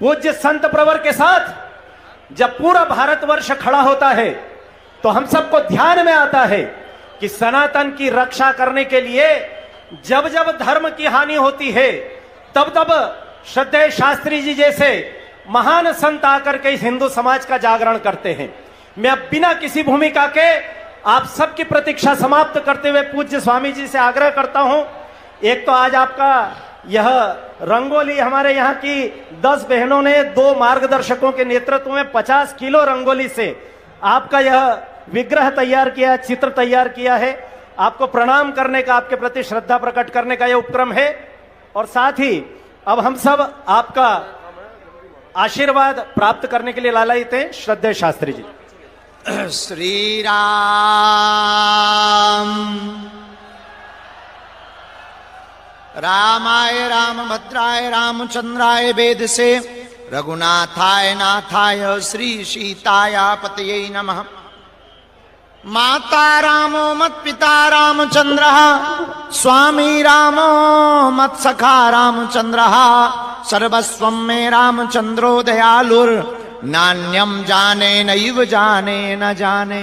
पूज्य संत प्रवर के साथ जब पूरा भारतवर्ष खड़ा होता है तो हम सबको ध्यान में आता है कि सनातन की रक्षा करने के लिए जब जब धर्म की हानि होती है तब तब श्रद्धेय शास्त्री जी जैसे महान संत आकर के इस हिंदू समाज का जागरण करते हैं। मैं अब बिना किसी भूमिका के आप सबकी प्रतीक्षा समाप्त करते हुए पूज्य स्वामी जी से आग्रह करता हूं, एक तो आज आपका यह रंगोली हमारे यहाँ की 10 बहनों ने 2 मार्गदर्शकों के नेतृत्व में 50 किलो रंगोली से आपका यह विग्रह तैयार किया, चित्र तैयार किया है। आपको प्रणाम करने का, आपके प्रति श्रद्धा प्रकट करने का यह उपक्रम है। और साथ ही अब हम सब आपका आशीर्वाद प्राप्त करने के लिए लालायित हैं। श्रद्धेय शास्त्री जी। श्री राम रामाय रामभद्राय रामचंद्राय वेद से रघुनाथाय नाथाय श्री सीताय पतये नमः। माता रामो मत पिता रामचंद्रः, स्वामी रामो मत सखा रामचंद्रः, सर्वस्वं मे रामचंद्रो दयालुर, नान्यम जाने नैव जाने न जाने।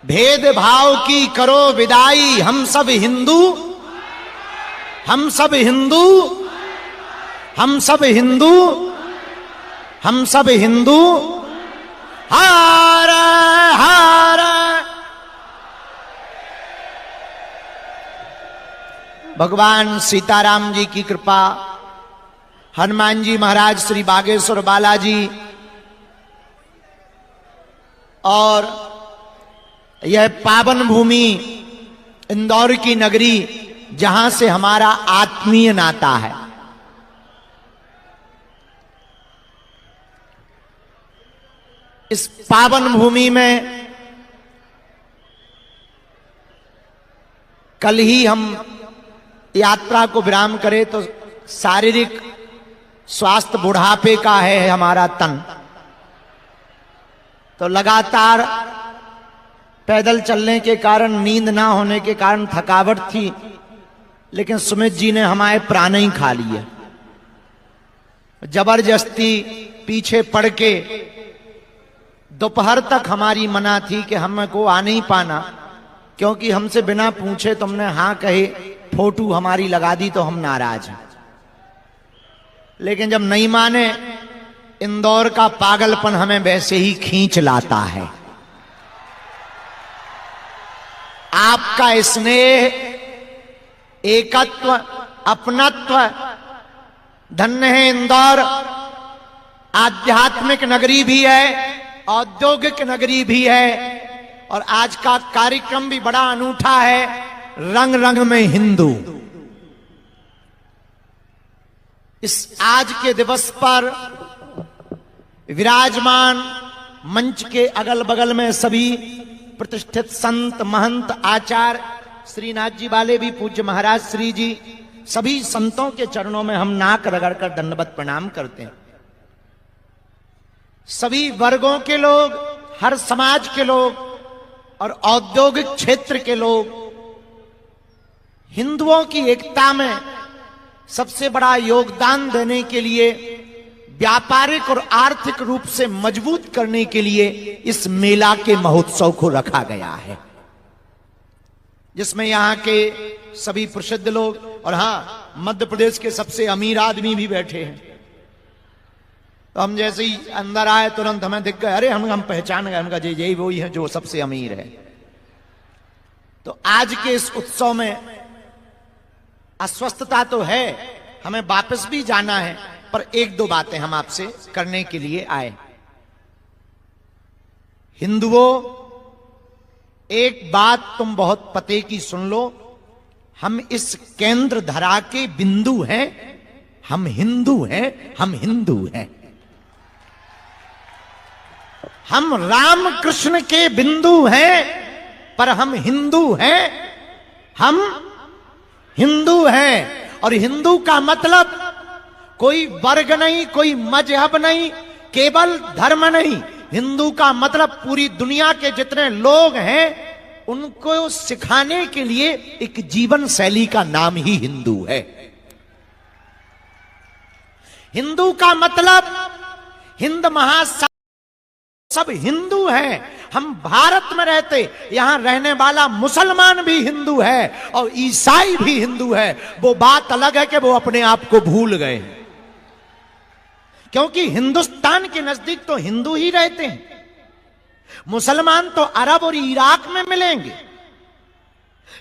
भेदभाव की करो विदाई, हम सब हिंदू, हम सब हिंदू, हम सब हिंदू, हम सब हिंदू। हर हर भगवान सीताराम जी की कृपा, हनुमान जी महाराज, श्री बागेश्वर बालाजी और यह पावन भूमि इंदौर की नगरी जहां से हमारा आत्मीय नाता है। इस पावन भूमि में कल ही हम यात्रा को विराम करें तो शारीरिक स्वास्थ्य बुढ़ापे का है हमारा तन, तो लगातार पैदल चलने के कारण, नींद ना होने के कारण थकावट थी, लेकिन सुमित जी ने हमारे प्राण ही खा लिए। जबरदस्ती पीछे पड़ के दोपहर तक हमारी मना थी कि हमको आ नहीं पाना, क्योंकि हमसे बिना पूछे तुमने हाँ कहे, फोटो हमारी लगा दी तो हम नाराज हैं। लेकिन जब नहीं माने, इंदौर का पागलपन हमें वैसे ही खींच लाता है। आपका स्नेह, एकत्व, अपनत्व, धन्य है इंदौर। आध्यात्मिक नगरी भी है, औद्योगिक नगरी भी है, और आज का कार्यक्रम भी बड़ा अनूठा है, रंग रंग में हिंदू। इस आज के दिवस पर विराजमान मंच के अगल बगल में सभी प्रतिष्ठित संत, महंत, आचार्य, श्रीनाथ जी वाले भी, पूज्य महाराज श्री जी, सभी संतों के चरणों में हम नाक रगड़कर दंडवत प्रणाम करते हैं। सभी वर्गों के लोग, हर समाज के लोग और औद्योगिक क्षेत्र के लोग हिंदुओं की एकता में सबसे बड़ा योगदान देने के लिए, व्यापारिक और आर्थिक रूप से मजबूत करने के लिए इस मेला के महोत्सव को रखा गया है, जिसमें यहां के सभी प्रसिद्ध लोग और हां, मध्य प्रदेश के सबसे अमीर आदमी भी बैठे हैं। तो हम जैसे ही अंदर आए तुरंत हमें दिख गए, अरे हम पहचान गए, उनका यही वही है जो सबसे अमीर है। तो आज के इस उत्सव में अस्वस्थता तो है, हमें वापस भी जाना है, पर एक दो बातें हम आपसे करने के लिए आए। हिंदुओं, एक बात तुम बहुत पते की सुन लो, हम इस केंद्र धरा के बिंदु हैं, हम हिंदू हैं, हम हिंदू हैं। हम राम कृष्ण के बिंदु हैं, पर हम हिंदू हैं, हम हिंदू हैं। और हिंदू का मतलब कोई वर्ग नहीं, कोई मजहब नहीं, केवल धर्म नहीं। हिंदू का मतलब पूरी दुनिया के जितने लोग हैं उनको सिखाने के लिए एक जीवन शैली का नाम ही हिंदू है। हिंदू का मतलब हिंद महासागर, सब हिंदू हैं। हम भारत में रहते, यहां रहने वाला मुसलमान भी हिंदू है और ईसाई भी हिंदू है। वो बात अलग है कि वो अपने आप को भूल गए, क्योंकि हिंदुस्तान के नजदीक तो हिंदू ही रहते हैं। मुसलमान तो अरब और इराक में मिलेंगे,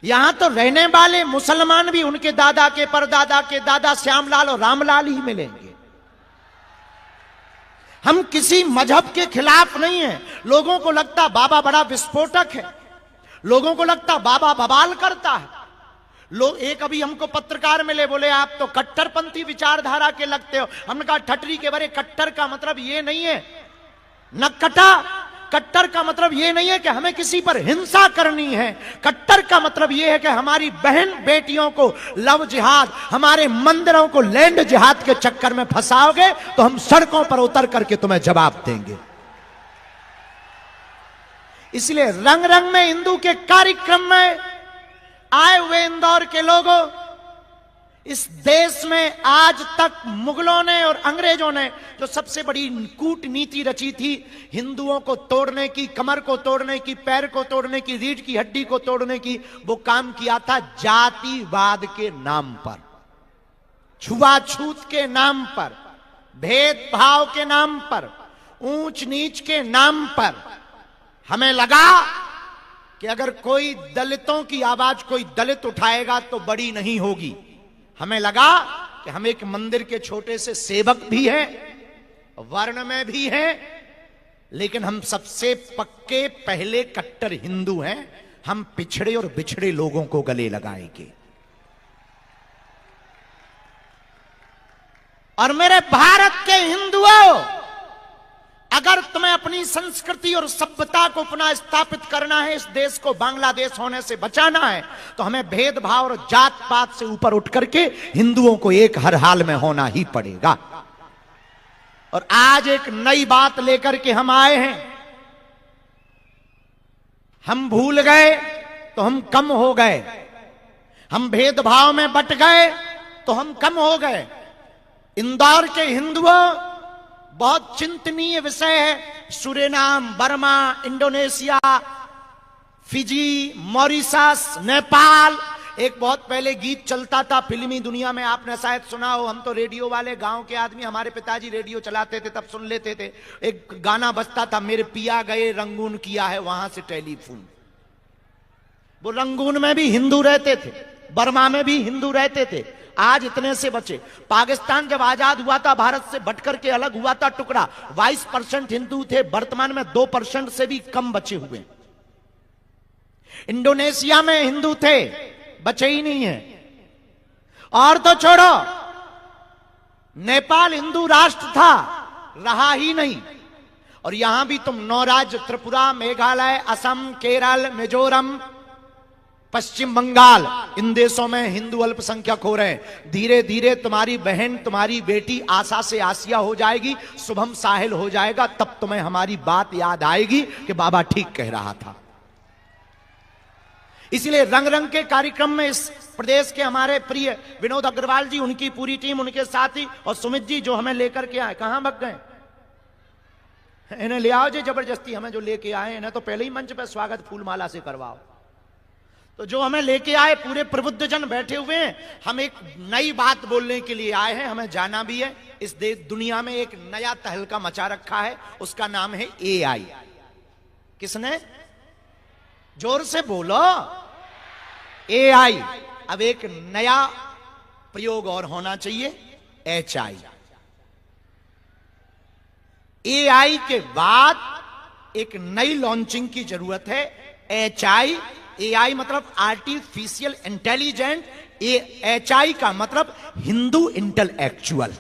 यहां तो रहने वाले मुसलमान भी उनके दादा के परदादा के दादा श्यामलाल और रामलाल ही मिलेंगे। हम किसी मजहब के खिलाफ नहीं हैं। लोगों को लगता बाबा बड़ा विस्फोटक है, लोगों को लगता बाबा बवाल करता है। लोग एक अभी हमको पत्रकार मिले, बोले आप तो कट्टरपंथी विचारधारा के लगते हो। हमने कहा ठटरी के बारे, कट्टर का मतलब ये नहीं है न कटा, कट्टर का मतलब यह नहीं है कि हमें किसी पर हिंसा करनी है। कट्टर का मतलब यह है कि हमारी बहन बेटियों को लव जिहाद, हमारे मंदिरों को लैंड जिहाद के चक्कर में फंसाओगे तो हम सड़कों पर उतर करके तुम्हें जवाब देंगे। इसलिए रंग रंग में हिंदू के कार्यक्रम में आए हुए इंदौर के लोगों, इस देश में आज तक मुगलों ने और अंग्रेजों ने जो सबसे बड़ी कूटनीति रची थी, हिंदुओं को तोड़ने की, कमर को तोड़ने की, पैर को तोड़ने की, रीढ़ की हड्डी को तोड़ने की, वो काम किया था जातिवाद के नाम पर, छुआछूत के नाम पर, भेदभाव के नाम पर, ऊंच नीच के नाम पर। हमें लगा कि अगर कोई दलितों की आवाज कोई दलित उठाएगा तो बड़ी नहीं होगी। हमें लगा कि हम एक मंदिर के छोटे से सेवक भी हैं, वर्ण में भी हैं, लेकिन हम सबसे पक्के पहले कट्टर हिंदू हैं। हम पिछड़े और बिछड़े लोगों को गले लगाएंगे। और मेरे भारत के हिंदुओं, अगर तुम्हें अपनी संस्कृति और सभ्यता को पुनः स्थापित करना है, इस देश को बांग्लादेश होने से बचाना है, तो हमें भेदभाव और जात पात से ऊपर उठ करके हिंदुओं को एक हर हाल में होना ही पड़ेगा। और आज एक नई बात लेकर के हम आए हैं। हम भूल गए तो हम कम हो गए, हम भेदभाव में बट गए तो हम कम हो गए। इंदौर के हिंदुओं, बहुत चिंतनीय विषय है। Suriname, Burma, Indonesia, Fiji, Mauritius, Nepal. एक बहुत पहले गीत चलता था फिल्मी दुनिया में, आपने शायद सुना हो। हम तो रेडियो वाले गांव के आदमी, हमारे पिताजी रेडियो चलाते थे तब सुन लेते थे। एक गाना बजता था, मेरे पिया गए रंगून किया है वहां से टेलीफोन। वो रंगून में भी हिंदू रहते थे, बर्मा में भी हिंदू रहते थे। आज इतने से बचे। पाकिस्तान जब आजाद हुआ था, भारत से बट करके अलग हुआ था टुकड़ा, 22% हिंदू थे, वर्तमान में 2% से भी कम बचे हुए। इंडोनेशिया में हिंदू थे, बचे ही नहीं है। और तो छोड़ो, नेपाल हिंदू राष्ट्र था, रहा ही नहीं। और यहां भी तुम 9 राज्य, त्रिपुरा, मेघालय, असम, केरल, मिजोरम, पश्चिम बंगाल, इन देशों में हिंदू अल्पसंख्यक हो रहे हैं। धीरे धीरे तुम्हारी बहन, तुम्हारी बेटी आशा से आसिया हो जाएगी, शुभम साहिल हो जाएगा, तब तुम्हें हमारी बात याद आएगी कि बाबा ठीक कह रहा था। इसलिए रंग रंग के कार्यक्रम में इस प्रदेश के हमारे प्रिय विनोद अग्रवाल जी, उनकी पूरी टीम, उनके साथी और सुमित जी जो हमें लेकर के आए, कहां भग गए? इन्हें ले आओ जी जबरदस्ती। हमें जो लेके आए इन्हें तो पहले ही मंच पर स्वागत फूलमाला से करवाओ। तो जो हमें लेके आए, पूरे प्रबुद्ध जन बैठे हुए हैं। हम एक नई बात बोलने के लिए आए हैं, हमें जाना भी है। इस देश दुनिया में एक नया तहलका मचा रखा है, उसका नाम है एआई। किसने? जोर से बोलो, एआई। अब एक नया प्रयोग और होना चाहिए, एचआई। एआई के बाद एक नई लॉन्चिंग की जरूरत है, एचआई। एआई मतलब आर्टिफिशियल इंटेलिजेंट, एचआई का मतलब हिंदू इंटेलेक्चुअल।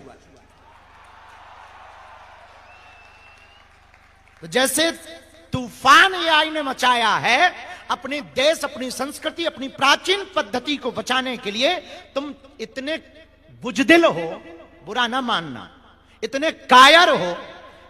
तो जैसे तूफान एआई ने मचाया है, अपने देश, अपनी संस्कृति, अपनी प्राचीन पद्धति को बचाने के लिए तुम इतने बुजदिल हो, बुरा ना मानना, इतने कायर हो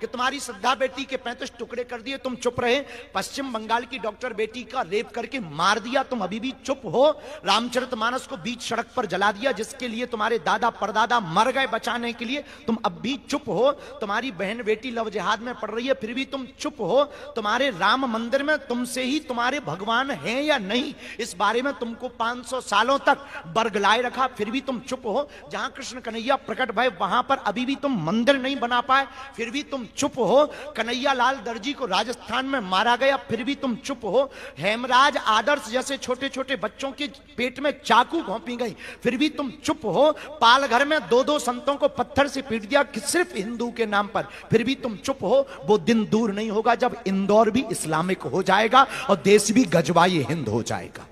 कि तुम्हारी श्रद्धा बेटी के 35 टुकड़े कर दिए, तुम चुप रहे। पश्चिम बंगाल की डॉक्टर बेटी का रेप करके मार दिया, तुम अभी भी चुप हो। रामचरितमानस को बीच सड़क पर जला दिया, जिसके लिए तुम्हारे दादा परदादा मर गए बचाने के लिए, तुम अब भी चुप हो। तुम्हारी बहन बेटी लव जिहाद में पड़ रही है, फिर भी तुम चुप हो। तुम्हारे राम मंदिर में तुमसे ही तुम्हारे भगवान हैं या नहीं, इस बारे में तुमको 500 सालों तक बरगलाए रखा, फिर भी तुम चुप हो। जहां कृष्ण कन्हैया प्रकट भय वहां पर अभी भी तुम मंदिर नहीं बना पाए, फिर भी तुम चुप हो। कन्हैया लाल दर्जी को राजस्थान में मारा गया, फिर भी तुम चुप हो। हेमराज आदर्श जैसे छोटे छोटे बच्चों के पेट में चाकू घोंपी गई, फिर भी तुम चुप हो। पालघर में 2-2 संतों को पत्थर से पीट दिया सिर्फ हिंदू के नाम पर, फिर भी तुम चुप हो। वो दिन दूर नहीं होगा जब इंदौर भी इस्लामिक हो जाएगा और देश भी गजवाई हिंद हो जाएगा।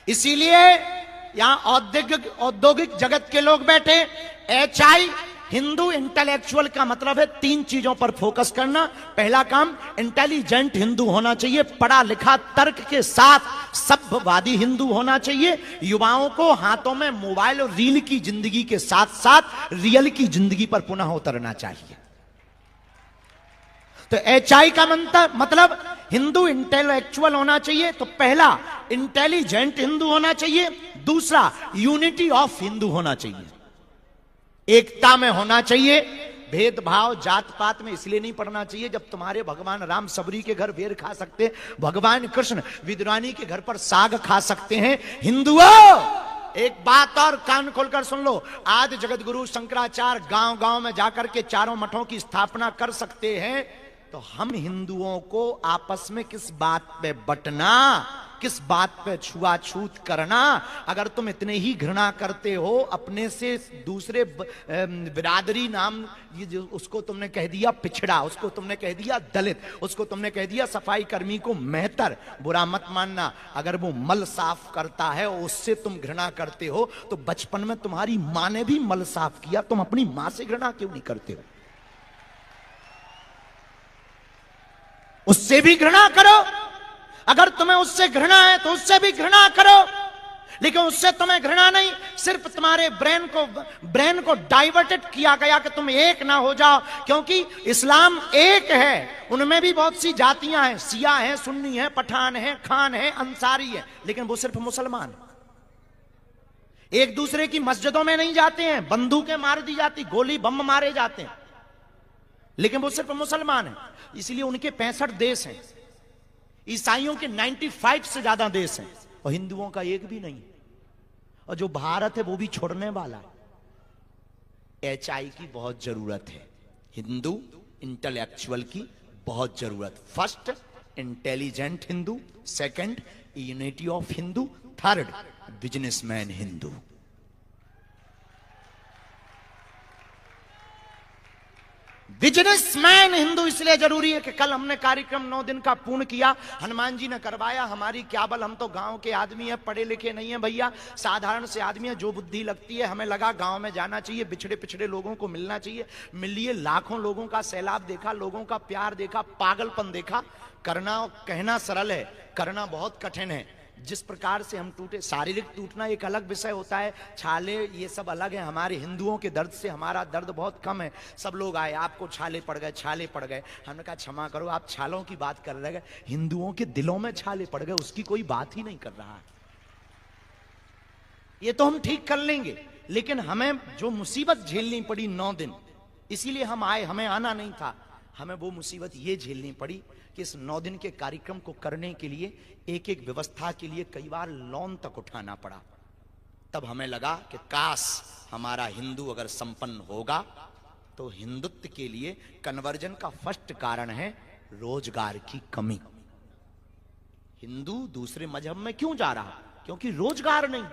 इसीलिए यहां औद्योगिक जगत के लोग बैठे। HI हिंदू इंटेलेक्चुअल का मतलब है 3 चीजों पर फोकस करना। पहला काम, इंटेलिजेंट हिंदू होना चाहिए, पढ़ा लिखा तर्क के साथ सभ्यवादी हिंदू होना चाहिए। युवाओं को हाथों में मोबाइल और रील की जिंदगी के साथ साथ रियल की जिंदगी पर पुनः उतरना चाहिए। तो HI का मतलब हिंदू इंटेलेक्चुअल होना चाहिए। तो पहला, इंटेलिजेंट हिंदू होना चाहिए। दूसरा, यूनिटी ऑफ हिंदू होना चाहिए, एकता में होना चाहिए। भेदभाव जात पात में इसलिए नहीं पढ़ना चाहिए जब तुम्हारे भगवान राम सबरी के घर बेर खा सकते हैं, भगवान कृष्ण विदुरानी के घर पर साग खा सकते हैं। हिंदुओं, एक बात और कान खोलकर सुन लो, आज जगत गुरु शंकराचार्य गांव गांव में जाकर के 4 मठों की स्थापना कर सकते हैं, तो हम हिंदुओं को आपस में किस बात पे बंटना, किस बात पे छुआछूत करना? अगर तुम इतने ही घृणा करते हो अपने से दूसरे बिरादरी नाम, उसको तुमने कह दिया पिछड़ा, उसको तुमने कह दिया दलित, उसको तुमने कह दिया सफाई कर्मी को मेहतर, बुरा मत मानना। अगर वो मल साफ करता है और उससे तुम घृणा करते हो, तो बचपन में तुम्हारी मां ने भी मल साफ किया, तुम अपनी मां से घृणा क्यों नहीं करते हो? उससे भी घृणा करो। अगर तुम्हें उससे घृणा है तो उससे भी घृणा करो, लेकिन उससे तुम्हें घृणा नहीं, सिर्फ तुम्हारे ब्रेन को डाइवर्टेड किया गया कि तुम एक ना हो जाओ। क्योंकि इस्लाम एक है, उनमें भी बहुत सी जातियां हैं, सिया हैं, सुन्नी हैं, पठान हैं, खान हैं, अंसारी हैं, लेकिन वो सिर्फ मुसलमान। एक दूसरे की मस्जिदों में नहीं जाते हैं, बंदूकें मार दी जाती, गोली बम मारे जाते हैं, लेकिन वो सिर्फ मुसलमान है। इसलिए उनके 65 देश हैं, ईसाइयों के 95 से ज्यादा देश हैं, और हिंदुओं का एक भी नहीं। और जो भारत है वो भी छोड़ने वाला है। HI की बहुत जरूरत है, हिंदू इंटेलेक्चुअल की बहुत जरूरत। First, intelligent Hindu. Second, unity of Hindu. Third, businessman Hindu. Businessman Hindu इसलिए जरूरी है कि कल हमने कार्यक्रम 9 दिन का पूर्ण किया, हनुमान जी ने करवाया, हमारी क्या बल, हम तो गांव के आदमी हैं, पढ़े लिखे नहीं हैं भैया, साधारण से आदमी है, जो बुद्धि लगती है हमें लगा गांव में जाना चाहिए, बिछड़े पिछड़े लोगों को मिलना चाहिए। मिलिए, लाखों लोगों का सैलाब देखा, लोगों का प्यार देखा, पागलपन देखा। करना कहना सरल है, करना बहुत कठिन है। जिस प्रकार से हम टूटे, शारीरिक टूटना एक अलग विषय होता है, छाले ये सब अलग है। हमारे हिंदुओं के दर्द से हमारा दर्द बहुत कम है। सब लोग आए, आपको छाले पड़ गए, छाले पड़ गए, हमने कहा क्षमा करो, आप छालों की बात कर रहे हैं, हिंदुओं के दिलों में छाले पड़ गए, उसकी कोई बात ही नहीं कर रहा है। ये तो हम ठीक कर लेंगे, लेकिन हमें जो मुसीबत झेलनी पड़ी 9 दिन, इसीलिए हम आए, हमें आना नहीं था। हमें वो मुसीबत ये झेलनी पड़ी कि इस 9 दिन के कार्यक्रम को करने के लिए एक एक व्यवस्था के लिए कई बार लोन तक उठाना पड़ा। तब हमें लगा कि काश हमारा हिंदू अगर संपन्न होगा, तो हिंदुत्व के लिए कन्वर्जन का फर्स्ट कारण है रोजगार की कमी। हिंदू दूसरे मजहब में क्यों जा रहा? क्योंकि रोजगार नहीं,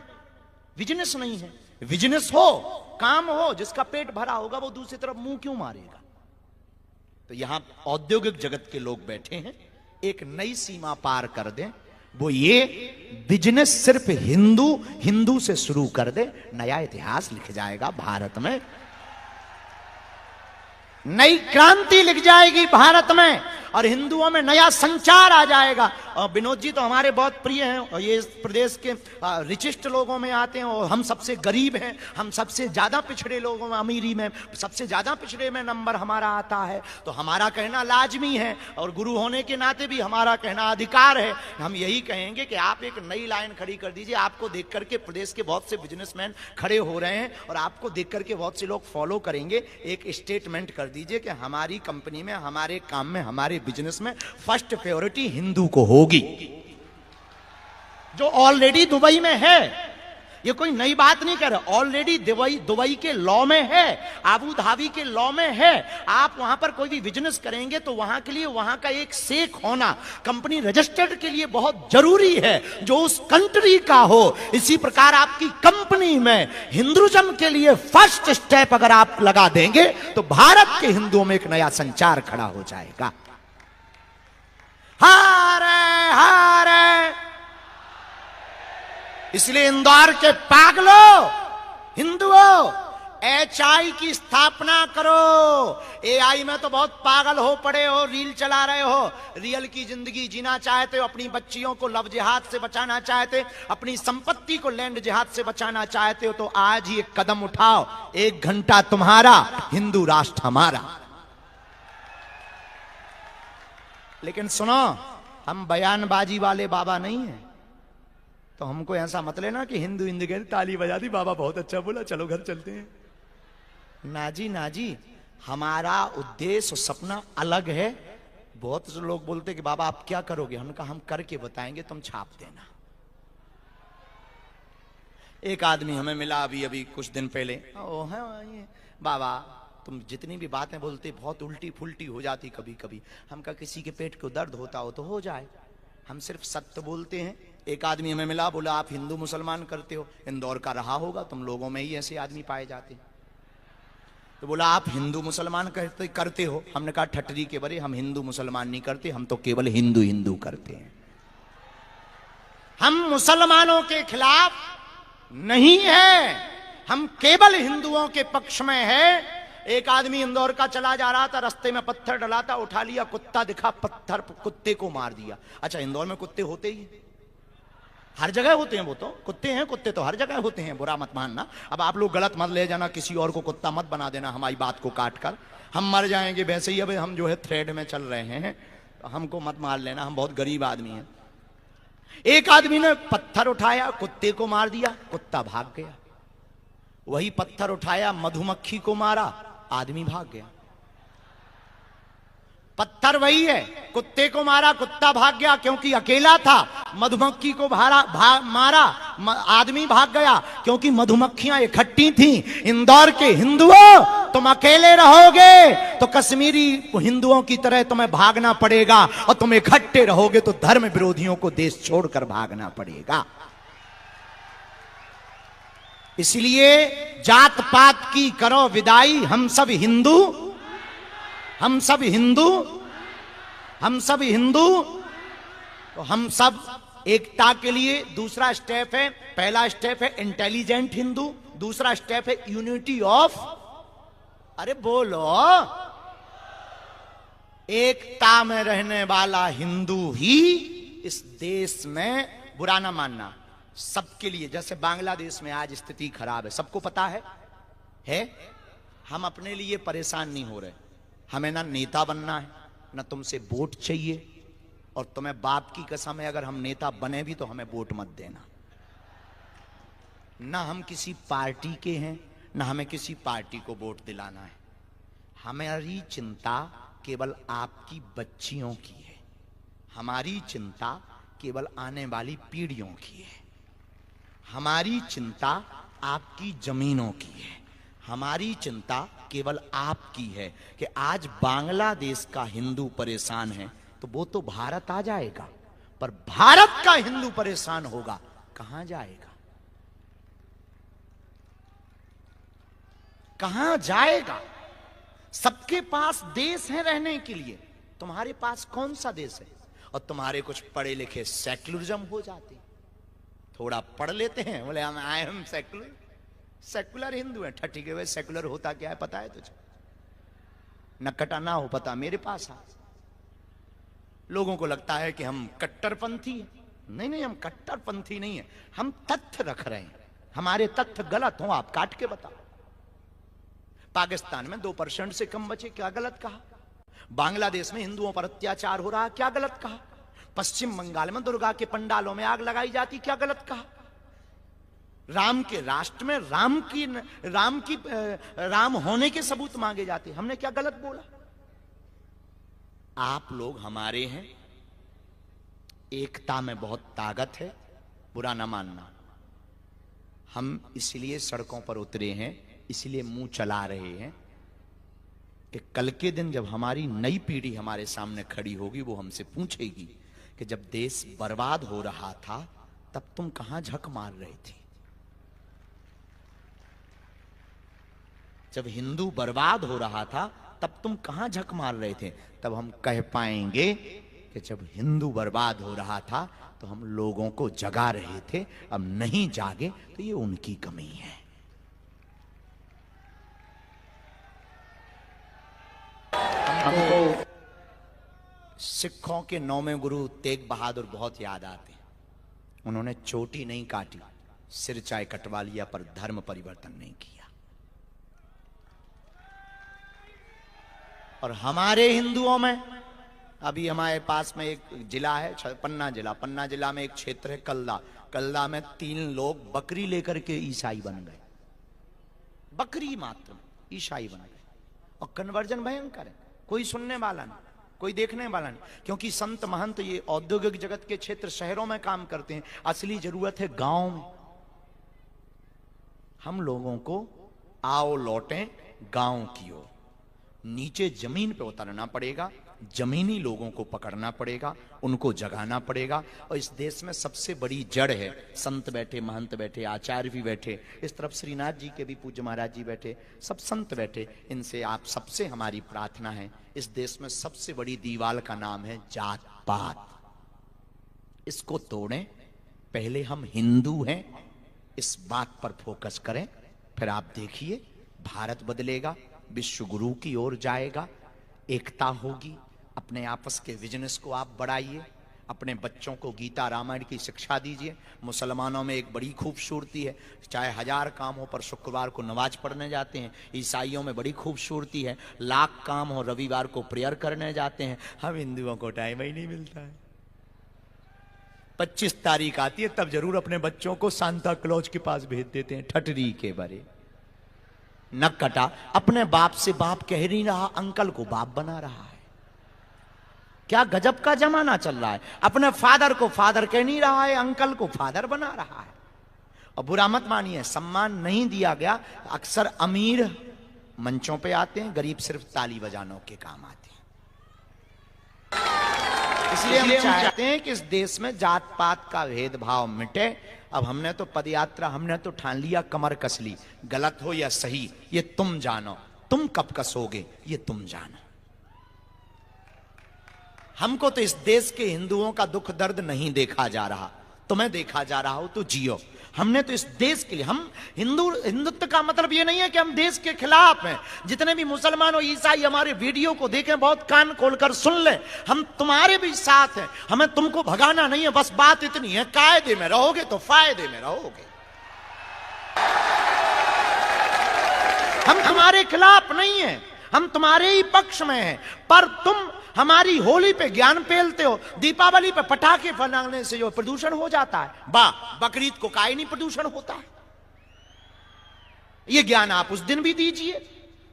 बिजनेस नहीं है। बिजनेस हो, काम हो, जिसका पेट भरा होगा वो दूसरी तरफ मुंह क्यों मारेगा? तो यहां औद्योगिक जगत के लोग बैठे हैं, एक नई सीमा पार कर दें, वो ये बिजनेस सिर्फ हिंदू से शुरू कर दे, नया इतिहास लिख जाएगा भारत में, नई क्रांति लिख जाएगी भारत में, और हिंदुओं में नया संचार आ जाएगा। और विनोद जी तो हमारे बहुत प्रिय हैं और ये इस प्रदेश के रिचिस्ट लोगों में आते हैं और हम सबसे गरीब हैं, हम सबसे ज्यादा पिछड़े लोगों में, अमीरी में सबसे ज्यादा पिछड़े में नंबर हमारा आता है। तो हमारा कहना लाजमी है और गुरु होने के नाते भी हमारा कहना अधिकार है। हम यही कहेंगे कि आप एक नई लाइन खड़ी कर दीजिए। आपको देख करके प्रदेश के बहुत से बिजनेसमैन खड़े हो रहे हैं और आपको देख करके बहुत से लोग फॉलो करेंगे। एक स्टेटमेंट कर दीजिए कि हमारी कंपनी में, हमारे काम में, हमारे बिजनेस में फर्स्ट प्रायोरिटी हिंदू को होगी, जो ऑलरेडी दुबई में है। ये कोई नई बात नहीं कर रहा, ऑलरेडी दुबई के लॉ में है, आबू धाबी के लॉ में है। आप वहां पर कोई भी बिजनेस करेंगे तो वहां के लिए वहां का एक शेख होना कंपनी रजिस्टर्ड के लिए बहुत जरूरी है, जो उस कंट्री का हो। इसी प्रकार आपकी कंपनी में हिंदुइज्म के लिए फर्स्ट स्टेप अगर आप लगा देंगे तो भारत के हिंदुओं में एक नया संचार खड़ा हो जाएगा। हारे हारे, इसलिए इंदौर के पागलों, हिंदुओं, HI की स्थापना करो। AI में तो बहुत पागल हो पड़े हो, रील चला रहे हो। रियल की जिंदगी जीना चाहते हो, अपनी बच्चियों को लव जिहाद से बचाना चाहते, अपनी संपत्ति को लैंड जिहाद से बचाना चाहते हो, तो आज ही एक कदम उठाओ। 1 घंटा तुम्हारा, हिंदू राष्ट्र हमारा। लेकिन सुनो, हम बयानबाजी वाले बाबा नहीं हैं, तो हमको ऐसा मत लेना कि हिंदू हिंदू के ताली बजा दी, बाबा बहुत अच्छा बोला, चलो घर चलते हैं। नाजी नाजी, हमारा उद्देश्य और सपना अलग है। बहुत से लोग बोलते कि बाबा आप क्या करोगे, हमने कहा हम करके बताएंगे, तुम छाप देना। एक आदमी हमें मिला अभी कुछ दिन पहले, ओ है बाबा तुम जितनी भी बातें बोलते बहुत उल्टी फुल्टी हो जाती कभी कभी। हम कहा किसी के पेट को दर्द होता हो तो हो जाए, हम सिर्फ सत्य बोलते हैं। एक आदमी हमें मिला, बोला आप हिंदू मुसलमान करते हो, इंदौर का रहा होगा, तुम लोगों में ही ऐसे आदमी पाए जाते हैं। तो बोला आप हिंदू मुसलमान करते हो। हमने कहा ठटरी के बरे, हम हिंदू मुसलमान नहीं करते, हम तो केवल हिंदू हिंदू करते हैं। हम मुसलमानों के खिलाफ नहीं है, हम केवल हिंदुओं के पक्ष में है। एक आदमी इंदौर का चला जा रहा था, रास्ते में पत्थर डला था, उठा लिया, कुत्ता दिखा, पत्थर कुत्ते को मार दिया। अच्छा, इंदौर में कुत्ते होते ही हर जगह होते हैं, वो तो कुत्ते हैं, कुत्ते तो हर जगह होते हैं, बुरा मत मानना। अब आप लोग गलत मत ले जाना, किसी और को कुत्ता मत बना देना हमारी बात को काट कर, हम मर जाएंगे वैसे ही। अब हम जो है थ्रेड में चल रहे हैं, तो हमको मत मार लेना, हम बहुत गरीब आदमी हैं। एक आदमी ने पत्थर उठाया, कुत्ते को मार दिया, कुत्ता भाग गया। वही पत्थर उठाया, मधुमक्खी को मारा, आदमी भाग गया। पत्थर वही है, कुत्ते को मारा, कुत्ता भाग गया क्योंकि अकेला था। मधुमक्खी को मारा, आदमी भाग गया क्योंकि मधुमक्खियां इकट्ठी थी। इंदौर के हिंदुओं, तुम अकेले रहोगे तो कश्मीरी हिंदुओं की तरह तुम्हें भागना पड़ेगा, और तुम इकट्ठे रहोगे तो धर्म विरोधियों को देश छोड़कर भागना पड़ेगा। इसलिए जात पात की करो विदाई, हम सब हिंदू, हम सब हिंदू, हम सब हिंदू। तो हम सब एकता के लिए दूसरा स्टेप है, पहला स्टेप है इंटेलिजेंट हिंदू, दूसरा स्टेप है यूनिटी ऑफ, अरे बोलो, एकता में रहने वाला हिंदू ही इस देश में, बुरा ना मानना, सबके लिए। जैसे बांग्लादेश में आज स्थिति खराब है, सबको पता है? हम अपने लिए परेशान नहीं हो रहे। हमें ना नेता बनना है, ना तुमसे वोट चाहिए, और तुम्हें बाप की कसम है अगर हम नेता बने भी तो हमें वोट मत देना। ना हम किसी पार्टी के हैं, ना हमें किसी पार्टी को वोट दिलाना है। हमारी चिंता केवल आपकी बच्चियों की है, हमारी चिंता केवल आने वाली पीढ़ियों की है, हमारी चिंता आपकी जमीनों की है, हमारी चिंता केवल आपकी है कि आज बांग्लादेश का हिंदू परेशान है तो वो तो भारत आ जाएगा, पर भारत का हिंदू परेशान होगा कहां जाएगा, कहां जाएगा? सबके पास देश है रहने के लिए, तुम्हारे पास कौन सा देश है? और तुम्हारे कुछ पढ़े लिखे सेक्युलरिज्म हो जाते, थोड़ा पढ़ लेते हैं, बोले हम I am secular, secular Hindu है। ठठी के वैसे सेक्युलर होता क्या है पता है तुझे? नकटा ना हो पता, मेरे पास आ, लोगों को लगता है कि हम कट्टरपंथी हैं। नहीं नहीं, हम कट्टरपंथी नहीं है, हम तथ्य रख रहे हैं। हमारे तथ्य गलत हो आप काट के बताओ। पाकिस्तान में 2% से कम बचे, क्या गलत कहा? बांग्लादेश में हिंदुओं पर अत्याचार हो रहा, क्या गलत कहा? पश्चिम बंगाल में दुर्गा के पंडालों में आग लगाई जाती, क्या गलत कहा? राम के राष्ट्र में राम होने के सबूत मांगे जाते, हमने क्या गलत बोला? आप लोग हमारे हैं, एकता में बहुत ताकत है, बुरा ना मानना। हम इसलिए सड़कों पर उतरे हैं, इसलिए मुंह चला रहे हैं कि कल के दिन जब हमारी नई पीढ़ी हमारे सामने खड़ी होगी, वो हमसे पूछेगी कि जब देश बर्बाद हो रहा था तब तुम कहां झक मार रहे थे? जब हिंदू बर्बाद हो रहा था तब तुम कहां झक मार रहे थे? तब हम कह पाएंगे कि जब हिंदू बर्बाद हो रहा था तो हम लोगों को जगा रहे थे, अब नहीं जागे तो ये उनकी कमी है। हमको सिखों के 9वें गुरु तेग बहादुर बहुत याद आते हैं। उन्होंने चोटी नहीं काटी, सिर चाहे कटवा लिया, पर धर्म परिवर्तन नहीं किया। और हमारे हिंदुओं में अभी हमारे पास में एक जिला है पन्ना जिला, पन्ना जिला में एक क्षेत्र है कल्ला, कल्ला में 3 लोग बकरी लेकर के ईसाई बन गए, बकरी मात्र ईसाई बन गए। और कन्वर्जन भयंकर है, कोई सुनने वाला नहीं, कोई देखने वाला नहीं, क्योंकि संत महंत ये औद्योगिक जगत के क्षेत्र शहरों में काम करते हैं, असली जरूरत है गांव में। हम लोगों को आओ लौटें गांव की ओर, नीचे जमीन पे उतरना पड़ेगा, जमीनी लोगों को पकड़ना पड़ेगा, उनको जगाना पड़ेगा। और इस देश में सबसे बड़ी जड़ है, संत बैठे, महंत बैठे, आचार्य भी बैठे, इस तरफ श्रीनाथ जी के भी पूज्य महाराज जी बैठे, सब संत बैठे। इनसे आप सबसे हमारी प्रार्थना है, इस देश में सबसे बड़ी दीवार का नाम है जात पात, इसको तोड़ें। पहले हम हिंदू हैं, इस बात पर फोकस करें, फिर आप देखिए भारत बदलेगा, विश्व गुरु की ओर जाएगा, एकता होगी। अपने आपस के बिजनेस को आप बढ़ाइए, अपने बच्चों को गीता रामायण की शिक्षा दीजिए। मुसलमानों में एक बड़ी खूबसूरती है, चाहे 1000 काम हो पर शुक्रवार को नमाज पढ़ने जाते हैं। ईसाइयों में बड़ी खूबसूरती है, लाख काम हो रविवार को प्रेयर करने जाते हैं। हम हिंदुओं को टाइम ही नहीं मिलता है। 25 तारीख आती है तब जरूर अपने बच्चों को सांता क्लॉज के पास भेज देते हैं, ठटरी के बरे न कटा। अपने बाप से बाप कह नहीं रहा, अंकल को बाप बना रहा है। क्या गजब का जमाना चल रहा है। अपने फादर को फादर कह नहीं रहा है, अंकल को फादर बना रहा है। और बुरा मत मानिए, सम्मान नहीं दिया गया। अक्सर अमीर मंचों पे आते हैं, गरीब सिर्फ ताली बजानों के काम आते हैं। इसलिए हम चाहते हैं कि इस देश में जात पात का भेदभाव मिटे। अब हमने तो पदयात्रा, हमने तो ठान लिया, कमर कस ली। गलत हो या सही ये तुम जानो, तुम कब कसोगे ये तुम जानो। हमको तो इस देश के हिंदुओं का दुख दर्द नहीं देखा जा रहा, तुम्हें देखा जा रहा हो तो जियो। हमने तो इस देश के लिए, हम हिंदुत्व का मतलब ये नहीं है कि हम देश के खिलाफ हैं। जितने भी मुसलमान और ईसाई हमारे वीडियो को देखें, बहुत कान खोलकर सुन लें, हम तुम्हारे भी साथ हैं। हमें तुमको भगाना नहीं है, बस बात इतनी है, कायदे में रहोगे तो फायदे में रहोगे। हम तुम्हारे खिलाफ नहीं है, हम तुम्हारे ही पक्ष में हैं। पर तुम हमारी होली पे ज्ञान पेलते हो, दीपावली पे पटाखे फलाने से जो प्रदूषण हो जाता है, बकरीद को काहे नहीं प्रदूषण होता है। ये ज्ञान आप उस दिन भी दीजिए,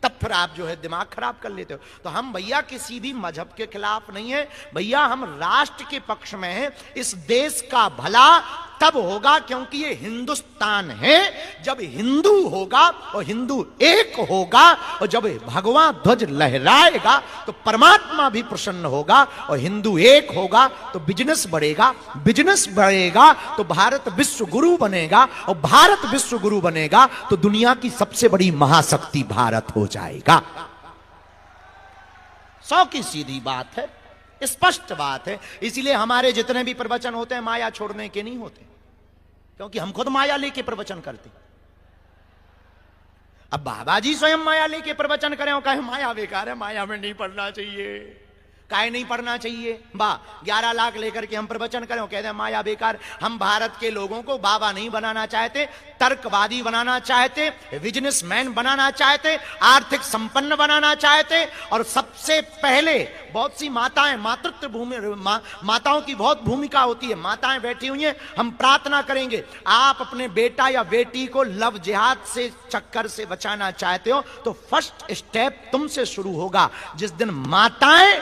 तब फिर आप जो है दिमाग खराब कर लेते हो। तो हम भैया किसी भी मजहब के खिलाफ नहीं है भैया, हम राष्ट्र के पक्ष में हैं। इस देश का भला तब होगा क्योंकि ये हिंदुस्तान है। जब हिंदू होगा और हिंदू एक होगा, और जब भगवा ध्वज लहराएगा तो परमात्मा भी प्रसन्न होगा, और हिंदू एक होगा तो बिजनेस बढ़ेगा, बिजनेस बढ़ेगा तो भारत विश्व गुरु बनेगा, और भारत विश्व गुरु बनेगा तो दुनिया की सबसे बड़ी महाशक्ति भारत हो जाएगा। 100 की सीधी बात है, स्पष्ट बात है। इसीलिए हमारे जितने भी प्रवचन होते हैं माया छोड़ने के नहीं होते, क्योंकि हम खुद माया लेके प्रवचन करते। अब बाबा जी स्वयं माया लेके प्रवचन करें और कहें माया बेकार है, माया में नहीं पढ़ना चाहिए, काहे नहीं पढ़ना चाहिए? 11 लाख लेकर के हम प्रवचन करें, कहते हैं माया बेकार। हम भारत के लोगों को बाबा नहीं बनाना चाहते, तर्कवादी बनाना चाहते, बिजनेसमैन बनाना चाहते, आर्थिक संपन्न बनाना चाहते। और सबसे पहले बहुत सी माताएं, मातृत्व भूमि, माताओं की बहुत भूमिका होती है। माताएं बैठी हुई हैं, हम प्रार्थना करेंगे। आप अपने बेटा या बेटी को लव जिहाद से चक्कर से बचाना चाहते हो तो फर्स्ट स्टेप तुमसे शुरू होगा। जिस दिन माताएं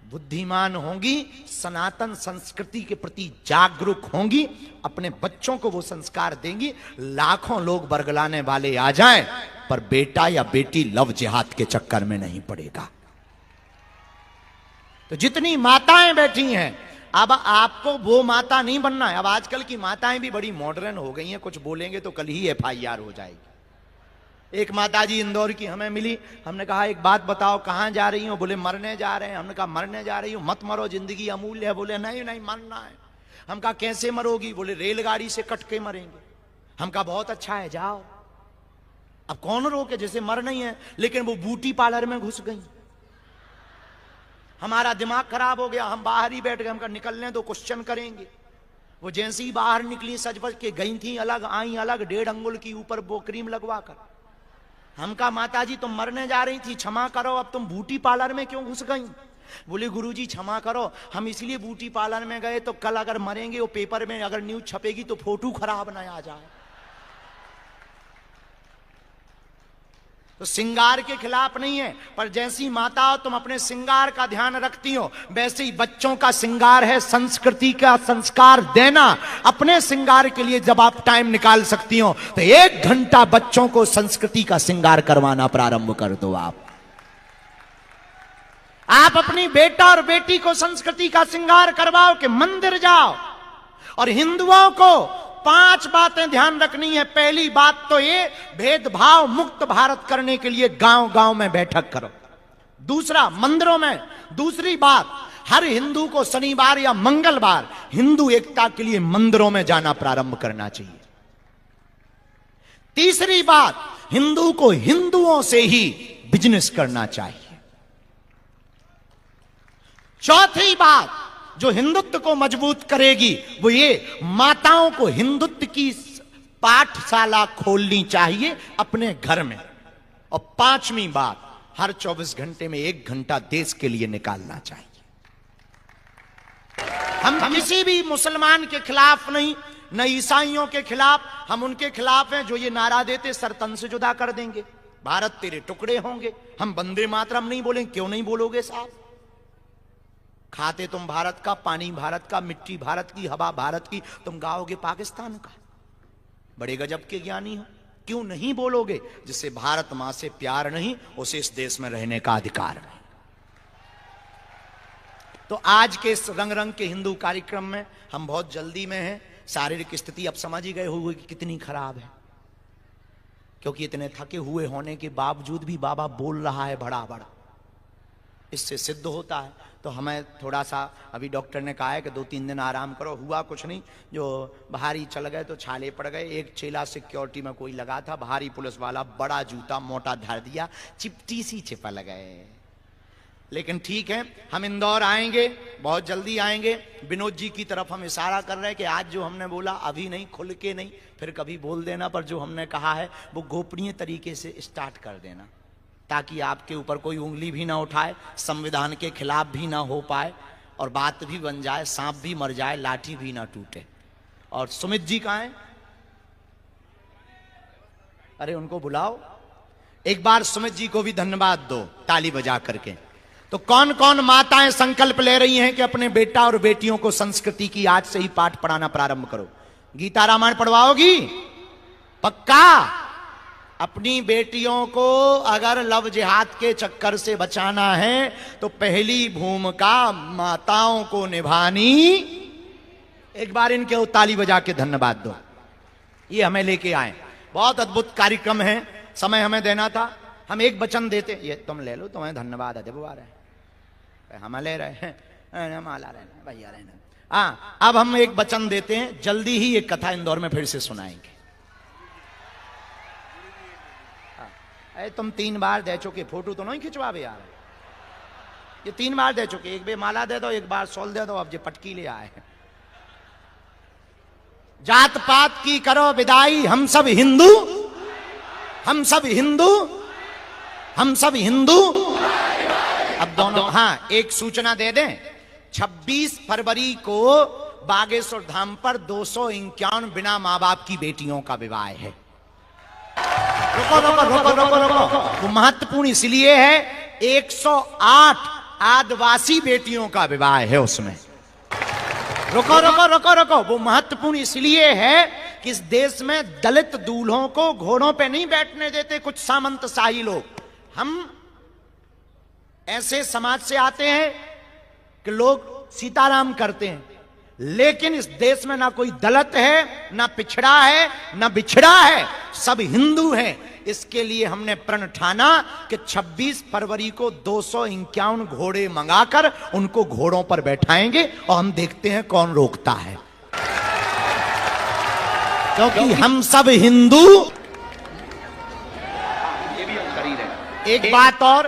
बुद्धिमान होंगी, सनातन संस्कृति के प्रति जागरूक होंगी, अपने बच्चों को वो संस्कार देंगी, लाखों लोग बरगलाने वाले आ जाएं, पर बेटा या बेटी लव जिहाद के चक्कर में नहीं पड़ेगा। तो जितनी माताएं बैठी हैं, अब आपको वो माता नहीं बनना है। अब आजकल की माताएं भी बड़ी मॉडर्न हो गई हैं, कुछ बोलेंगे तो कल ही FIR हो जाएगी। एक माताजी इंदौर की हमें मिली, हमने कहा एक बात बताओ, कहां जा रही हो? बोले मरने जा रहे हैं। हमने कहा मरने जा रही हो? मत मरो, जिंदगी अमूल्य है। बोले नहीं नहीं मरना है। हम कहा कैसे मरोगी? बोले रेलगाड़ी से कट के मरेंगे। हम कहा बहुत अच्छा है, जाओ। अब कौन रोके, जैसे मर नहीं है, लेकिन वो ब्यूटी पार्लर में घुस गई। हमारा दिमाग खराब हो गया, हम बाहर ही बैठ गए। हम कहा निकलने दो, क्वेश्चन करेंगे। वो जैसे ही बाहर निकली, सज बज के गई थी अलग, आई अलग, 1.5 अंगुल की ऊपर वो क्रीम लगवा कर। हम कहा माता जी तुम मरने जा रही थी, क्षमा करो, अब तुम ब्यूटी पार्लर में क्यों घुस गई? बोले गुरुजी क्षमा करो, हम इसलिए ब्यूटी पार्लर में गए तो कल अगर मरेंगे, वो पेपर में अगर न्यूज छपेगी तो फोटो खराब ना आ जाए। तो श्रृंगार के खिलाफ नहीं है, पर जैसी माता हो तुम अपने श्रृंगार का ध्यान रखती हो, वैसे ही बच्चों का श्रृंगार है संस्कृति का संस्कार देना। अपने श्रृंगार के लिए जब आप टाइम निकाल सकती हो तो 1 घंटा बच्चों को संस्कृति का श्रृंगार करवाना प्रारंभ कर दो। आप अपनी बेटा और बेटी को संस्कृति का श्रृंगार करवाओ कि मंदिर जाओ। और हिंदुओं को 5 बातें ध्यान रखनी है। पहली बात तो ये, भेदभाव मुक्त भारत करने के लिए गांव गांव में बैठक करो। दूसरा, मंदिरों में। दूसरी बात, हर हिंदू को शनिवार या मंगलवार हिंदू एकता के लिए मंदिरों में जाना प्रारंभ करना चाहिए। तीसरी बात, हिंदू को हिंदुओं से ही बिजनेस करना चाहिए। चौथी बात जो हिंदुत्व को मजबूत करेगी वो ये, माताओं को हिंदुत्व की पाठशाला खोलनी चाहिए अपने घर में। और 5वीं बात, हर 24 घंटे में 1 घंटा देश के लिए निकालना चाहिए। हम किसी भी मुसलमान के खिलाफ नहीं, न ईसाइयों के खिलाफ। हम उनके खिलाफ हैं जो ये नारा देते सर तन से जुदा कर देंगे, भारत तेरे टुकड़े होंगे। हम वंदे मातरम नहीं बोलेंगे। क्यों नहीं बोलोगे साहब? खाते तुम भारत का, पानी भारत का, मिट्टी भारत की, हवा भारत की, तुम गाओगे पाकिस्तान का। बड़े गजब के ज्ञानी हो। क्यों नहीं बोलोगे? जिससे भारत मां से प्यार नहीं, उसे इस देश में रहने का अधिकार नहीं। तो आज के इस रंग रंग के हिंदू कार्यक्रम में हम बहुत जल्दी में हैं। शारीरिक स्थिति अब समझ ही गए हुए कि कितनी खराब है, क्योंकि इतने थके हुए होने के बावजूद भी बाबा बोल रहा है बड़ा बड़ा। इससे सिद्ध होता है। तो हमें थोड़ा सा, अभी डॉक्टर ने कहा है कि 2-3 दिन आराम करो। हुआ कुछ नहीं, जो भारी चल गए तो छाले पड़ गए। एक चेला सिक्योरिटी में कोई लगा था, भारी पुलिस वाला, बड़ा जूता मोटा धर दिया, चिपटी सी चिपल गए। लेकिन ठीक है, हम इंदौर आएंगे, बहुत जल्दी आएंगे। विनोद जी की तरफ हम इशारा कर रहे हैं कि आज जो हमने बोला अभी नहीं, खुल के नहीं, फिर कभी बोल देना, पर जो हमने कहा है वो गोपनीय तरीके से स्टार्ट कर देना, ताकि आपके ऊपर कोई उंगली भी ना उठाए, संविधान के खिलाफ भी ना हो पाए, और बात भी बन जाए, सांप भी मर जाए, लाठी भी ना टूटे। और सुमित जी कहां हैं? अरे उनको बुलाओ, एक बार सुमित जी को भी धन्यवाद दो ताली बजा करके। तो कौन कौन माताएं संकल्प ले रही हैं कि अपने बेटा और बेटियों को संस्कृति की आज से ही पाठ पढ़ाना प्रारंभ करो? गीता रामायण पढ़वाओगी? पक्का? अपनी बेटियों को अगर लव जिहाद के चक्कर से बचाना है तो पहली भूमिका माताओं को निभानी। एक बार इनके ताली बजा के धन्यवाद दो। ये हमें लेके आए, बहुत अद्भुत कार्यक्रम है। समय हमें देना था, हम एक वचन देते, ये तुम ले लो, तुम्हें धन्यवाद है। हम ले रहे हैं, भैया रहना। हाँ, अब हम एक वचन देते हैं, जल्दी ही एक कथा इंदौर में फिर से सुनाएंगे। अरे तुम 3 बार दे चुके, फोटो तो नहीं खिंचवावे यार। ये 3 बार दे चुके, एक बार माला दे दो, एक बार सॉल दे दो, अब ये पटकी ले आए हैं। जात पात की करो विदाई, हम सब हिंदू, हम सब हिंदू, हम सब हिंदू। अब दोनों, हाँ एक सूचना दे दें, 26 फरवरी को बागेश्वर धाम पर 251 बिना मां बाप की बेटियों का विवाह है। रुको रुको रुको रुको रुको, वो महत्वपूर्ण इसलिए है, 108 आदिवासी बेटियों का विवाह है उसमें। रुको रुको रुको रुको, वो महत्वपूर्ण इसलिए है कि इस देश में दलित दूल्हों को घोड़ों पे नहीं बैठने देते कुछ सामंतशाही लोग। हम ऐसे समाज से आते हैं कि लोग सीताराम करते हैं, लेकिन इस देश में ना कोई दलित है, ना पिछड़ा है, ना बिछड़ा है, सब हिंदू हैं। इसके लिए हमने प्रण ठाना कि 26 फरवरी को 251 घोड़े मंगाकर उनको घोड़ों पर बैठाएंगे और हम देखते हैं कौन रोकता है, क्योंकि हम सब हिंदू। ये भी हम कर ही रहे। एक बात और,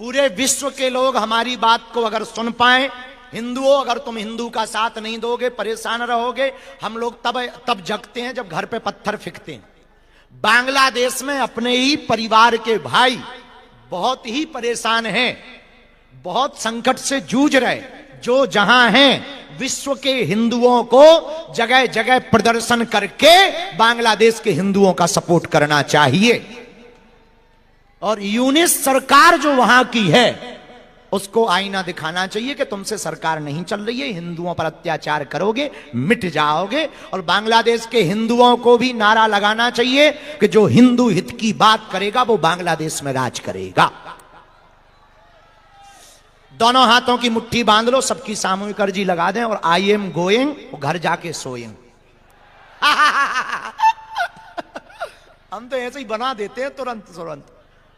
पूरे विश्व के लोग हमारी बात को अगर सुन पाए, हिंदुओं अगर तुम हिंदू का साथ नहीं दोगे, परेशान रहोगे, हम लोग तब जगते हैं जब घर पे पत्थर फेंकते हैं। बांग्लादेश में अपने ही परिवार के भाई बहुत ही परेशान हैं, बहुत संकट से जूझ रहे, जो जहां हैं विश्व के हिंदुओं को जगह जगह प्रदर्शन करके बांग्लादेश के हिंदुओं का सपोर्ट करना चाहिए। और यूनिस सरकार जो वहां की है उसको आईना दिखाना चाहिए कि तुमसे सरकार नहीं चल रही है, हिंदुओं पर अत्याचार करोगे मिट जाओगे। और बांग्लादेश के हिंदुओं को भी नारा लगाना चाहिए कि जो हिंदू हित की बात करेगा वो बांग्लादेश में राज करेगा। दोनों हाथों की मुट्ठी बांध लो, सबकी सामूहिक अर्जी लगा दें और आई एम गोइंग, वो घर जाके सोइंग। हम तो ऐसे ही बना देते हैं तुरंत तुरंत।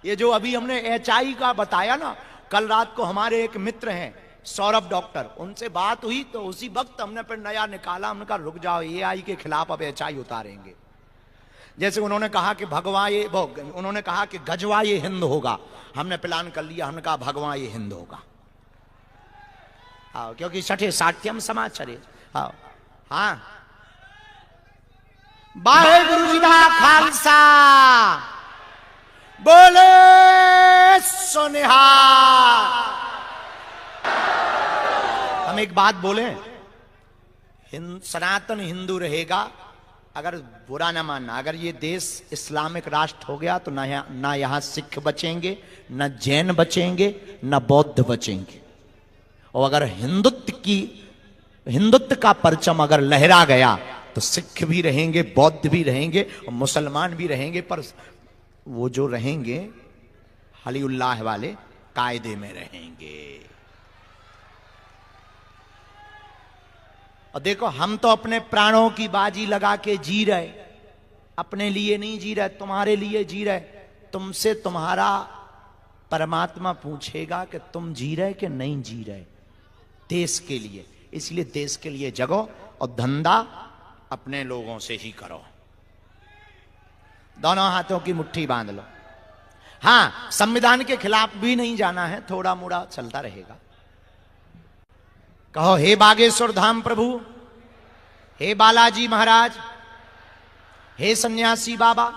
ये जो अभी हमने HI का बताया ना, कल रात को हमारे एक मित्र हैं सौरभ डॉक्टर, उनसे बात हुई तो उसी वक्त हमने फिर नया निकाला, हमने कहा रुक जाओ, AI के खिलाफ अब HI उतारेंगे। जैसे उन्होंने कहा कि उन्होंने कहा कि गजवा ये हिंद होगा, हमने प्लान कर लिया, हमने कहा भगवा ये हिंद होगा। हाँ, क्योंकि छठे साठ्यम समाज चले। हाँ हाँ, वाहेगुरु जी का खालसा, बोले सोनिहार। हम एक बात बोले, सनातन हिंदू रहेगा, अगर बुरा ना मानना, अगर ये देश इस्लामिक राष्ट्र हो गया तो ना यहां सिख बचेंगे, ना जैन बचेंगे, ना बौद्ध बचेंगे। और अगर हिंदुत्व का परचम अगर लहरा गया तो सिख भी रहेंगे, बौद्ध भी रहेंगे और मुसलमान भी रहेंगे, पर वो जो रहेंगे हलीउल्लाह वाले कायदे में रहेंगे। और देखो, हम तो अपने प्राणों की बाजी लगा के जी रहे, अपने लिए नहीं जी रहे, तुम्हारे लिए जी रहे। तुमसे तुम्हारा परमात्मा पूछेगा कि तुम जी रहे कि नहीं जी रहे, देश के लिए। इसलिए देश के लिए जगो और धंधा अपने लोगों से ही करो। दोनों हाथों की मुट्ठी बांध लो। हां, संविधान के खिलाफ भी नहीं जाना है, थोड़ा मोड़ा चलता रहेगा। कहो, हे बागेश्वर धाम प्रभु, हे बालाजी महाराज, हे सन्यासी बाबा,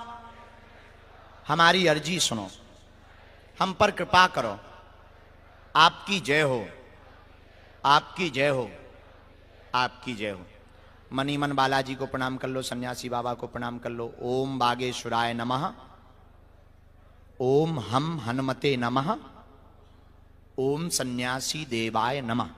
हमारी अर्जी सुनो, हम पर कृपा करो। आपकी जय हो, आपकी जय हो, आपकी जय हो। मनी मन बालाजी को प्रणाम कर लो, सन्यासी बाबा को प्रणाम कर लो। ओम बागेश्वराय नमः, ओम हम हनुमते नमः, ओम सन्यासी देवाय नमः।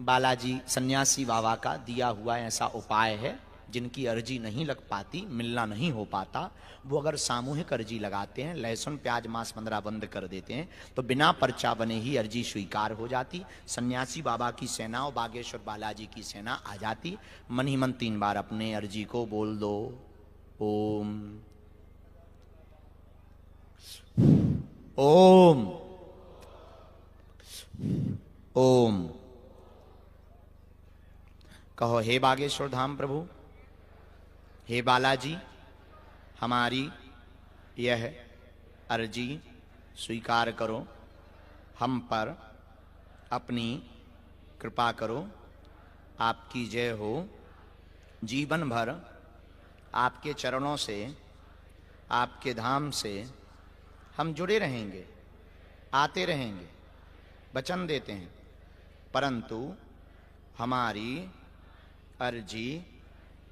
बालाजी सन्यासी बाबा का दिया हुआ ऐसा उपाय है, जिनकी अर्जी नहीं लग पाती, मिलना नहीं हो पाता, वो अगर सामूहिक अर्जी लगाते हैं, लहसुन प्याज मांस 15 बंद कर देते हैं, तो बिना पर्चा बने ही अर्जी स्वीकार हो जाती। सन्यासी बाबा की सेना और बागेश्वर बालाजी की सेना आ जाती। मन ही मन 3 बार अपने अर्जी को बोल दो। ओम ओम ओम। कहो, हे बागेश्वर धाम प्रभु, हे बालाजी, हमारी यह अर्जी स्वीकार करो हम पर अपनी कृपा करो। आपकी जय हो। जीवन भर आपके चरणों से, आपके धाम से हम जुड़े रहेंगे, आते रहेंगे, वचन देते हैं, परंतु हमारी अर्जी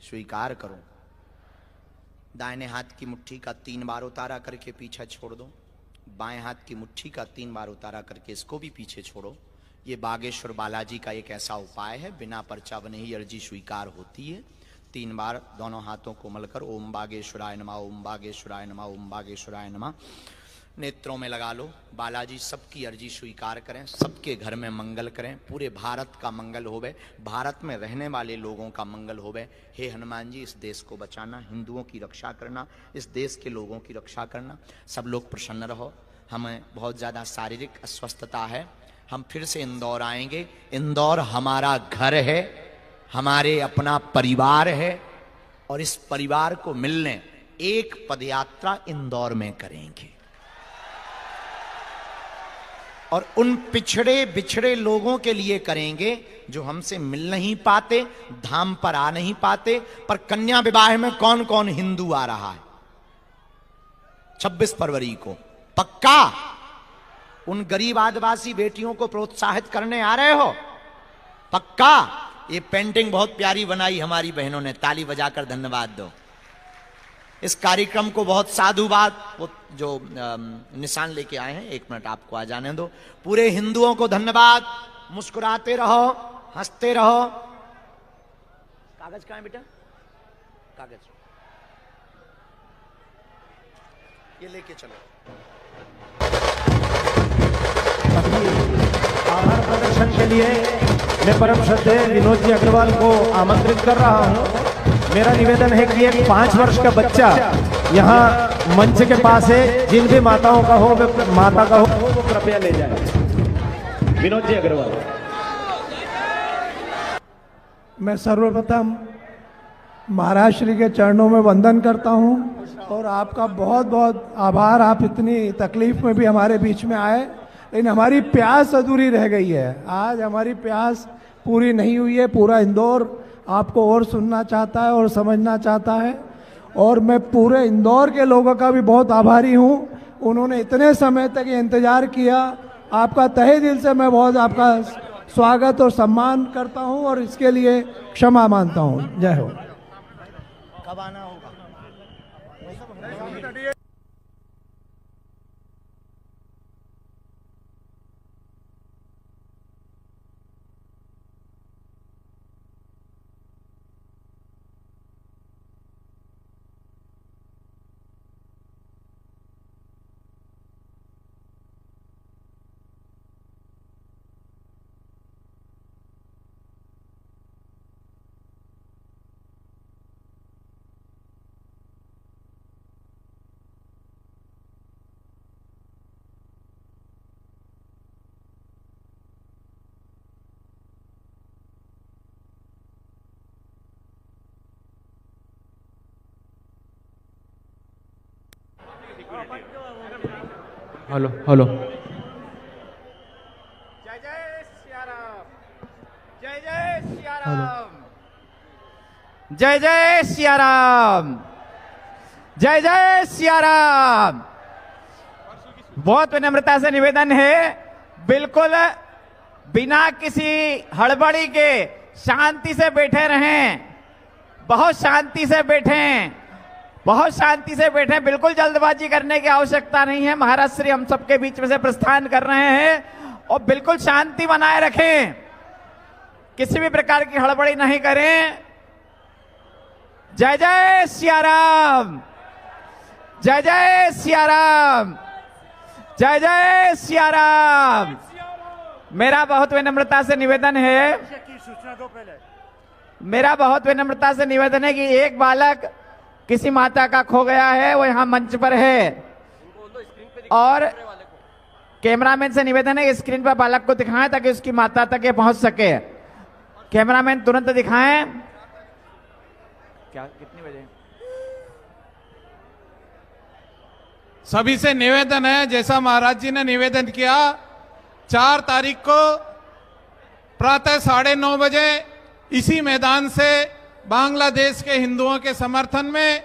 स्वीकार करो। दाहिने हाथ की मुट्ठी का 3 बार उतारा करके पीछे छोड़ दो। बाएं हाथ की मुट्ठी का 3 बार उतारा करके इसको भी पीछे छोड़ो। ये बागेश्वर बालाजी का एक ऐसा उपाय है, बिना पर्चा बने ही अर्जी स्वीकार होती है। 3 बार दोनों हाथों को मलकर ओम बागेश्वराय नमः, ओम बागेश्वराय नमः, ओम बागेश्वराय नमः नेत्रों में लगा लो। बालाजी सबकी अर्जी स्वीकार करें, सबके घर में मंगल करें, पूरे भारत का मंगल होवे, भारत में रहने वाले लोगों का मंगल होवे। हे हनुमान जी, इस देश को बचाना, हिंदुओं की रक्षा करना, इस देश के लोगों की रक्षा करना। सब लोग प्रसन्न रहो। हमें बहुत ज़्यादा शारीरिक अस्वस्थता है। हम फिर से इंदौर आएंगे। इंदौर हमारा घर है, हमारे अपना परिवार है, और इस परिवार को मिलने एक पदयात्रा इंदौर में करेंगे। और उन पिछड़े बिछड़े लोगों के लिए करेंगे जो हमसे मिल नहीं पाते, धाम पर आ नहीं पाते। पर कन्या विवाह में कौन कौन हिंदू आ रहा है 26 फरवरी को? पक्का उन गरीब आदिवासी बेटियों को प्रोत्साहित करने आ रहे हो? पक्का? ये पेंटिंग बहुत प्यारी बनाई हमारी बहनों ने, ताली बजाकर धन्यवाद दो। इस कार्यक्रम को बहुत साधुवाद, वो जो निशान लेके आए हैं, 1 मिनट आपको आ जाने दो। पूरे हिंदुओं को धन्यवाद। मुस्कुराते रहो, हंसते रहो। कागज कहां है बेटा? कागज ये लेके चलो। आभार प्रदर्शन के लिए मैं परम श्रद्धेय विनोद जी अग्रवाल को आमंत्रित कर रहा हूं। मेरा निवेदन है कि एक 5 वर्ष का बच्चा यहाँ मंच के पास है, जिन भी माताओं का हो, माता का हो, वो कृपया ले जाए। विनोद जी अग्रवाल। मैं सर्वप्रथम महाराज श्री के चरणों में वंदन करता हूँ और आपका बहुत बहुत आभार। आप इतनी तकलीफ में भी हमारे बीच में आए, लेकिन हमारी प्यास अधूरी रह गई है। आज हमारी प्यास पूरी नहीं हुई है। पूरा इंदौर आपको और सुनना चाहता है और समझना चाहता है, और मैं पूरे इंदौर के लोगों का भी बहुत आभारी हूँ। उन्होंने इतने समय तक ये इंतज़ार किया। आपका तहे दिल से मैं बहुत आपका स्वागत और सम्मान करता हूँ और इसके लिए क्षमा मांगता हूँ। जय हो। कब आना होगा? Hello hello. जय जय सिया राम, जय जय सिया राम, जय जय सिया राम, जय जय सिया राम। बहुत विनम्रता से निवेदन है, बिल्कुल बिना किसी हड़बड़ी के शांति से बैठे रहें, बहुत शांति से बैठें, बहुत शांति से बैठे। बिल्कुल जल्दबाजी करने की आवश्यकता नहीं है। महाराज श्री हम सबके बीच में से प्रस्थान कर रहे हैं और बिल्कुल शांति बनाए रखें, किसी भी प्रकार की हड़बड़ी नहीं करें। जय जय सिया राम, जय जय सिया राम, जय जय सिया राम। मेरा बहुत विनम्रता से निवेदन है, मेरा बहुत विनम्रता से निवेदन है कि एक बालक किसी माता का खो गया है, वो यहाँ मंच पर है, और कैमरामैन से निवेदन है कि स्क्रीन पर बालक को दिखाएं ताकि उसकी माता तक ये पहुंच सके। कैमरामैन तुरंत दिखाएं। क्या कितने बजे? सभी से निवेदन है, जैसा महाराज जी ने निवेदन किया 4 तारीख को प्रातः 9:30 बजे इसी मैदान से बांग्लादेश के हिंदुओं के समर्थन में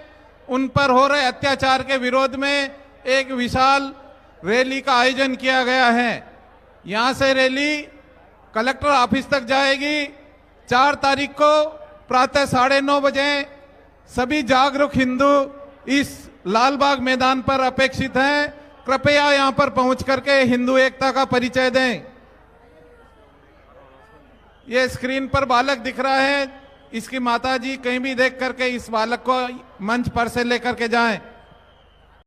उन पर हो रहे अत्याचार के विरोध में एक विशाल रैली का आयोजन किया गया है। यहां से रैली कलेक्टर ऑफिस तक जाएगी। 4 तारीख को प्रातः 9:30 बजे सभी जागरूक हिंदू इस लालबाग मैदान पर अपेक्षित हैं। कृपया यहां पर पहुंच करके हिंदू एकता का परिचय दें। ये स्क्रीन पर बालक दिख रहा है, इसकी माताजी कहीं भी देख करके इस बालक को मंच पर से लेकर के जाएं।